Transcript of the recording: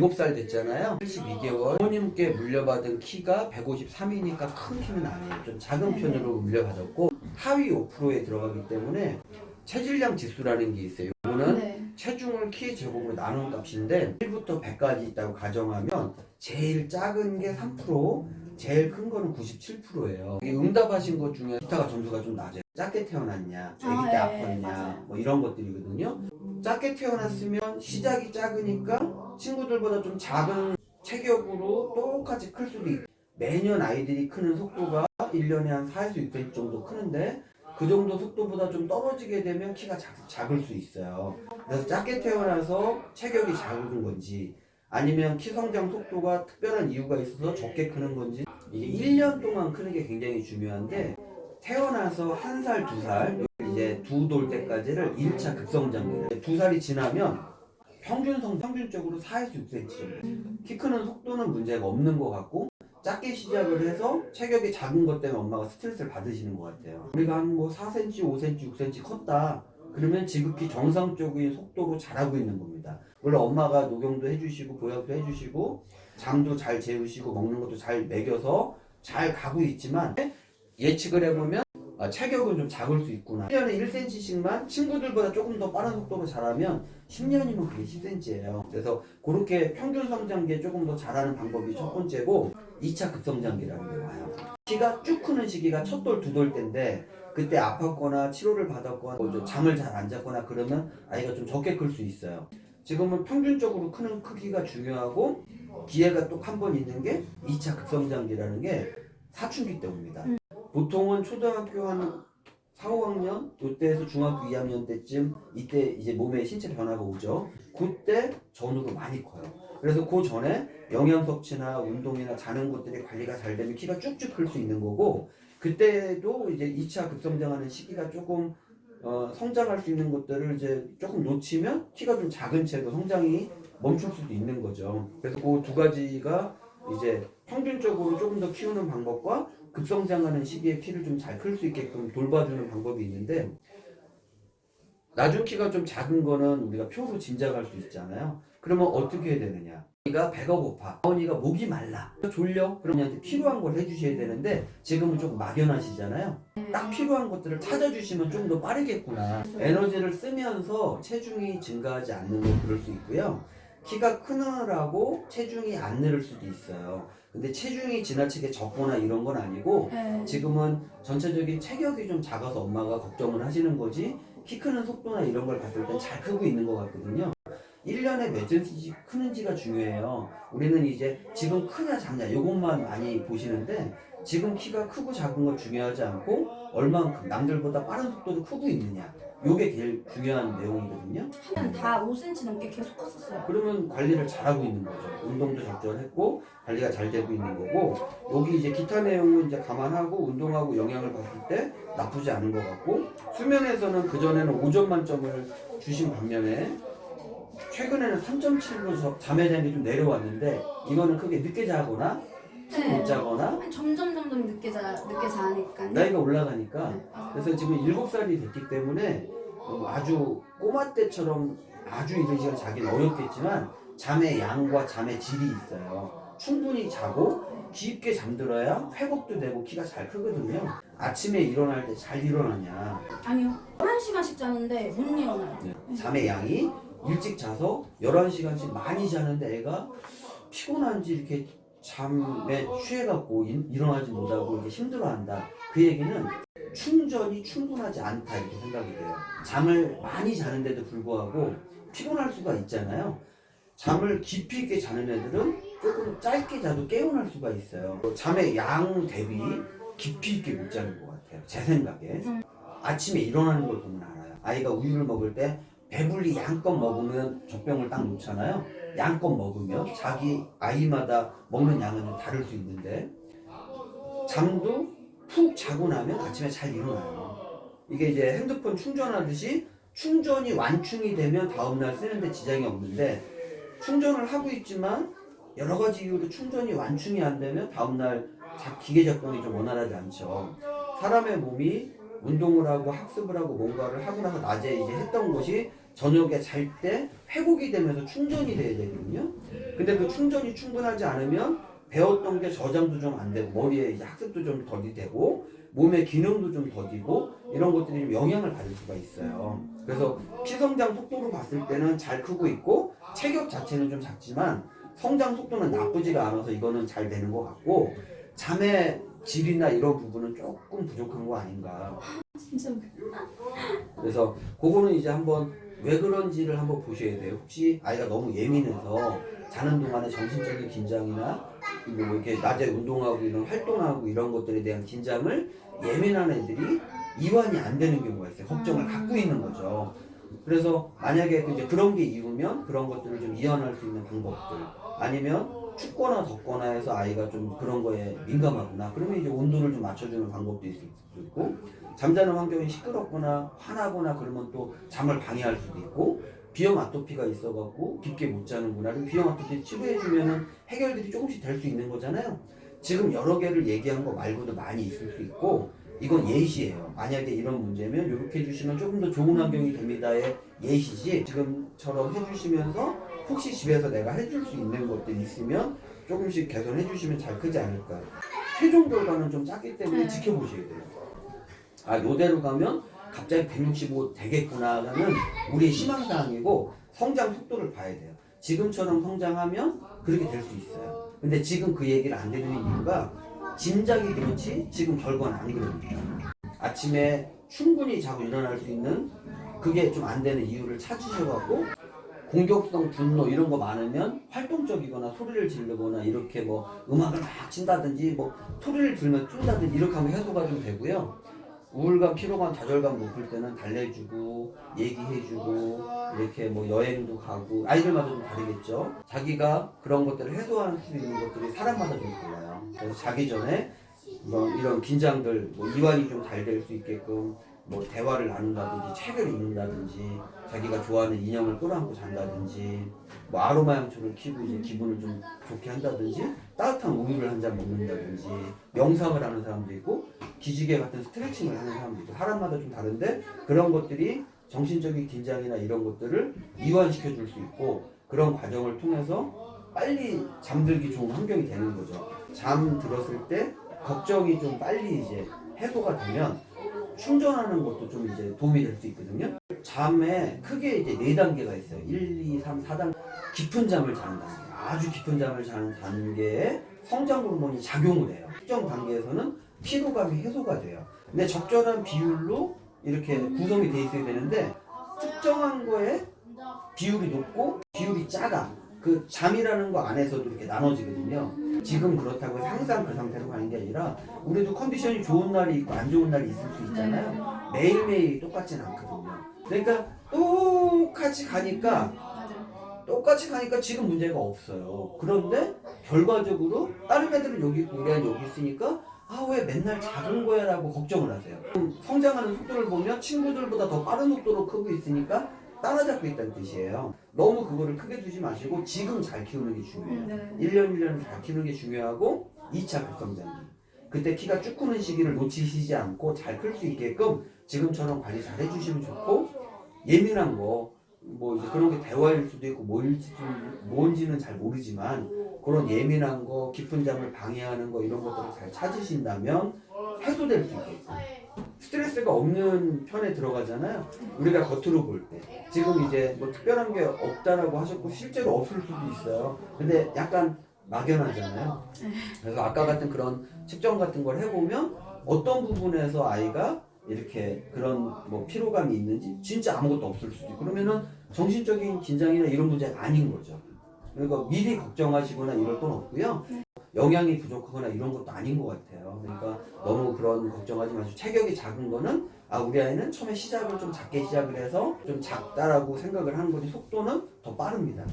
7살 됐잖아요. 72개월. 부모님께 물려받은 키가 153이니까 큰 키는 아니에요. 좀 작은 편으로 물려받았고 하위 5%에 들어가기 때문에 체질량 지수라는 게 있어요. 이거는 체중을 키 제곱으로 나눈 값인데 1부터 100까지 있다고 가정하면 제일 작은 게 3%, 제일 큰 거는 97%예요. 응답하신 것 중에 기타가 점수가 좀 낮아요. 작게 태어났냐, 아기 때 아팠냐, 뭐 이런 것들이거든요. 작게 태어났으면 시작이 작으니까 친구들보다 좀 작은 체격으로 똑같이 클 수도 있고, 매년 아이들이 크는 속도가 1년에 한 4에서 6cm 정도 크는데 그 정도 속도보다 좀 떨어지게 되면 키가 작을 수 있어요. 그래서 작게 태어나서 체격이 작은 건지 아니면 키 성장 속도가 특별한 이유가 있어서 적게 크는 건지, 이게 1년 동안 크는 게 굉장히 중요한데, 태어나서 1살, 2살, 이제 두 돌 때까지를 1차 급성장기예요. 2살이 지나면 평균적으로 4에서 6cm 정도. 키 크는 속도는 문제가 없는 것 같고, 작게 시작을 해서 체격이 작은 것 때문에 엄마가 스트레스를 받으시는 것 같아요. 우리가 한 뭐 4cm, 5cm, 6cm 컸다. 그러면 지극히 정상적인 속도로 자라고 있는 겁니다. 물론 엄마가 녹용도 해주시고 보약도 해주시고 잠도 잘 재우시고 먹는 것도 잘 먹여서 잘 가고 있지만, 예측을 해보면 체격은 좀 작을 수 있구나. 1년에 1cm씩만 친구들보다 조금 더 빠른 속도로 자라면 10년이면 그게 10cm예요. 그래서 그렇게 평균 성장기에 조금 더 자라는 방법이 첫 번째고, 2차 급성장기라는 게 와요. 키가 쭉 크는 시기가 첫 돌, 두 돌 때인데 그때 아팠거나 치료를 받았거나 뭐 잠을 잘 안 잤거나 그러면 아이가 좀 적게 클 수 있어요. 지금은 평균적으로 크는 크기가 중요하고, 기회가 또 한 번 있는 게 2차 급성장기라는 게 사춘기 때 옵니다. 보통은 초등학교 한 4, 5학년 이때에서 중학교 2학년 때쯤, 이때 이제 몸에 신체 변화가 오죠. 그때 전후로 많이 커요. 그래서 그 전에 영양 섭취나 운동이나 자는 것들이 관리가 잘 되면 키가 쭉쭉 클 수 있는 거고, 그때도 이제 2차 급성장하는 시기가 조금 성장할 수 있는 것들을 이제 조금 놓치면 키가 좀 작은 채로 성장이 멈출 수도 있는 거죠. 그래서 그 두 가지가 이제 평균적으로 조금 더 키우는 방법과 급성장하는 시기에 키를 좀 잘 클 수 있게끔 돌봐주는 방법이 있는데, 나중 키가 좀 작은 거는 우리가 표로 짐작할 수 있잖아요. 그러면 어떻게 해야 되느냐? 아이가 배가 고파, 아원이가 목이 말라, 졸려? 그러면 얘한테 필요한 걸 해주셔야 되는데 지금은 조금 막연하시잖아요. 딱 필요한 것들을 찾아주시면 좀 더 빠르겠구나. 에너지를 쓰면서 체중이 증가하지 않는 건 그럴 수 있고요. 키가 크느라고 체중이 안 늘을 수도 있어요. 근데 체중이 지나치게 적거나 이런 건 아니고, 지금은 전체적인 체격이 좀 작아서 엄마가 걱정을 하시는 거지, 키 크는 속도나 이런 걸 봤을 땐 잘 크고 있는 것 같거든요. 1년에 몇 cm씩 크는지가 중요해요. 우리는 이제 지금 크냐 작냐 이것만 많이 보시는데, 지금 키가 크고 작은 건 중요하지 않고 얼만큼 남들보다 빠른 속도로 크고 있느냐, 요게 제일 중요한 내용이거든요. 키는 다 5cm 넘게 계속 컸었어요. 그러면 관리를 잘하고 있는 거죠. 운동도 적절했고 관리가 잘 되고 있는 거고, 여기 이제 기타 내용은 이제 감안하고 운동하고 영양을 봤을 때 나쁘지 않은 것 같고, 수면에서는 그전에는 5점 만점을 주신 반면에 최근에는 3.7로 잠에 대한 게 좀 내려왔는데, 이거는 크게 늦게 자거나 못 자거나 점점 늦게 자니까 나이가 올라가니까. 네. 그래서 지금 7살이 됐기 때문에 아주 꼬마 때처럼 아주 이른 시간 자기는 어렵겠지만 잠의 양과 잠의 질이 있어요. 충분히 자고 깊게 잠들어야 회복도 되고 키가 잘 크거든요. 아침에 일어날 때 잘 일어나냐? 아니요, 11시간씩 자는데 못 일어나요. 잠의 양이 일찍 자서 11시간씩 많이 자는데 애가 피곤한지 이렇게 잠에 취해갖고 일어나지 못하고 이렇게 힘들어한다. 그 얘기는 충전이 충분하지 않다 이렇게 생각이 돼요. 잠을 많이 자는데도 불구하고 피곤할 수가 있잖아요. 잠을 깊이 있게 자는 애들은 조금 짧게 자도 개운할 수가 있어요. 잠의 양 대비 깊이 있게 못 자는 것 같아요, 제 생각에. 아침에 일어나는 걸 보면 알아요. 아이가 우유를 먹을 때 배불리 양껏 먹으면 젖병을 딱 놓잖아요. 양껏 먹으면 자기 아이마다 먹는 양은 좀 다를 수 있는데, 잠도 푹 자고 나면 아침에 잘 일어나요. 이게 이제 핸드폰 충전하듯이 충전이 완충이 되면 다음날 쓰는데 지장이 없는데, 충전을 하고 있지만 여러 가지 이유로 충전이 완충이 안 되면 다음날 기계 작동이 좀 원활하지 않죠. 사람의 몸이 운동을 하고 학습을 하고 뭔가를 하고 나서 낮에 이제 했던 것이 저녁에 잘 때 회복이 되면서 충전이 돼야 되거든요. 근데 그 충전이 충분하지 않으면 배웠던 게 저장도 좀 안 되고 머리에 이제 학습도 좀 더디 되고 몸의 기능도 좀 더디고 이런 것들이 좀 영향을 받을 수가 있어요. 그래서 키 성장 속도로 봤을 때는 잘 크고 있고 체격 자체는 좀 작지만 성장 속도는 나쁘지가 않아서 이거는 잘 되는 것 같고 잠의 질이나 이런 부분은 조금 부족한 거 아닌가. 진짜 그래서 그거는 이제 한번 왜 그런지를 한번 보셔야 돼요. 혹시 아이가 너무 예민해서 자는 동안에 정신적인 긴장이나 뭐 이렇게 낮에 운동하고 이런 활동하고 이런 것들에 대한 긴장을 예민한 애들이 이완이 안 되는 경우가 있어요. 걱정을 갖고 있는 거죠. 그래서 만약에 이제 그런 게 이유면 그런 것들을 좀 이완할 수 있는 방법들 아니면 춥거나 덥거나 해서 아이가 좀 그런 거에 민감하구나 그러면 이제 온도를 좀 맞춰주는 방법도 있을 수도 있고 잠자는 환경이 시끄럽거나 화나거나 그러면 또 잠을 방해할 수도 있고 비염 아토피가 있어갖고 깊게 못 자는구나 그럼 비염 아토피 치료해주면은 해결들이 조금씩 될 수 있는 거잖아요. 지금 여러 개를 얘기한 거 말고도 많이 있을 수 있고 이건 예시예요. 만약에 이런 문제면 이렇게 해주시면 조금 더 좋은 환경이 됩니다의 예시지 지금처럼 해주시면서 혹시 집에서 내가 해줄 수 있는 것들이 있으면 조금씩 개선해 주시면 잘 크지 않을까. 최종 결과는 좀 작기 때문에 지켜보셔야 돼요. 아 요대로 가면 갑자기 165 되겠구나라는 우리의 희망사항이고 성장 속도를 봐야 돼요. 지금처럼 성장하면 그렇게 될 수 있어요. 근데 지금 그 얘기를 안 드리는 이유가 짐작이 그렇지 지금 결과는 아니거든요. 아침에 충분히 자고 일어날 수 있는 그게 좀 안 되는 이유를 찾으셔갖고 공격성 분노 이런 거 많으면 활동적이거나 소리를 지르거나 이렇게 뭐 음악을 막 친다든지 뭐 소리를 들으면 쫀다든지 이렇게 하면 해소가 좀 되고요. 우울감, 피로감, 좌절감 높을 때는 달래주고 얘기해주고 이렇게 뭐 여행도 가고 아이들마다 좀 다르겠죠. 자기가 그런 것들을 해소할 수 있는 것들이 사람마다 좀 달라요. 그래서 자기 전에 뭐 이런 긴장들 뭐 이완이 좀 잘 될 수 있게끔 뭐 대화를 나눈다든지 책을 읽는다든지 자기가 좋아하는 인형을 끌어안고 잔다든지 뭐 아로마 향초를 키우고 이제 기분을 좀 좋게 한다든지 따뜻한 우유를 한 잔 먹는다든지 명상을 하는 사람도 있고 기지개 같은 스트레칭을 하는 사람도 있고 사람마다 좀 다른데 그런 것들이 정신적인 긴장이나 이런 것들을 이완시켜 줄 수 있고 그런 과정을 통해서 빨리 잠들기 좋은 환경이 되는 거죠. 잠 들었을 때 걱정이 좀 빨리 이제 해소가 되면 충전하는 것도 좀 이제 도움이 될 수 있거든요. 잠에 크게 이제 4단계가 있어요. 1, 2, 3, 4단계. 깊은 잠을 자는 단계. 아주 깊은 잠을 자는 단계에 성장 호르몬이 작용을 해요. 특정 단계에서는 피로감이 해소가 돼요. 근데 적절한 비율로 이렇게 구성이 돼 있어야 되는데 특정한 거에 비율이 높고 비율이 작아. 그 잠이라는 거 안에서도 이렇게 나눠지거든요. 지금 그렇다고 해서 항상 그 상태로 가는 게 아니라 우리도 컨디션이 좋은 날이 있고 안 좋은 날이 있을 수 있잖아요. 매일매일 똑같지는 않거든요. 그러니까 똑같이 가니까 지금 문제가 없어요. 그런데 결과적으로 다른 애들은 여기 있고 우리 애는 여기 있으니까 아 왜 맨날 작은 거야 라고 걱정을 하세요. 성장하는 속도를 보면 친구들보다 더 빠른 속도로 크고 있으니까 따라잡고 있다는 뜻이에요. 너무 그거를 크게 두지 마시고 지금 잘 키우는 게 중요해요. 1년 1년 잘 키우는 게 중요하고 2차 급성장기. 그때 키가 쭉 크는 시기를 놓치시지 않고 잘 클 수 있게끔 지금처럼 관리 잘 해주시면 좋고 예민한 거 뭐 이제 그런 게 대화일 수도 있고 뭔지는 잘 모르지만 그런 예민한 거 깊은 잠을 방해하는 거 이런 것들을 잘 찾으신다면 해소될 수 있겠고 스트레스가 없는 편에 들어가잖아요. 우리가 겉으로 볼 때 지금 이제 뭐 특별한 게 없다라고 하셨고 실제로 없을 수도 있어요. 근데 약간 막연하잖아요. 그래서 아까 같은 그런 측정 같은 걸 해보면 어떤 부분에서 아이가 이렇게 그런 뭐 피로감이 있는지 진짜 아무것도 없을 수도 있고 그러면은 정신적인 긴장이나 이런 문제가 아닌 거죠. 그러니까 미리 걱정하시거나 이럴 건 없고요. 영양이 부족하거나 이런 것도 아닌 것 같아요. 그러니까 너무 그런 걱정하지 마시고 체격이 작은 거는 아 우리 아이는 처음에 시작을 좀 작게 시작을 해서 좀 작다라고 생각을 하는 거지 속도는 더 빠릅니다.